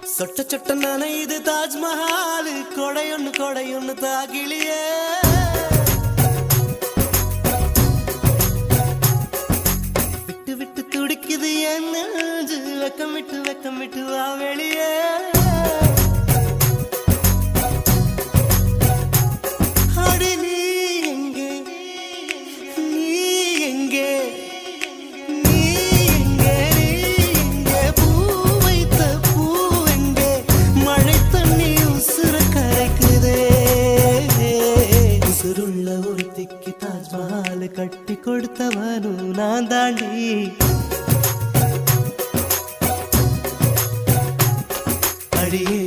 சொட்ட சொட்ட நனையுது தாஜ்மஹால் கொடையொன்னு தாகிலியே விட்டு விட்டு துடிக்குது என் நெஞ்சு வெக்கம் விட்டு வா வெளியே அடி நீ எங்கே நீ எங்கே தாஜ்மஹால் கட்டி கொடுத்தவனும் நான் தாண்டி அடியே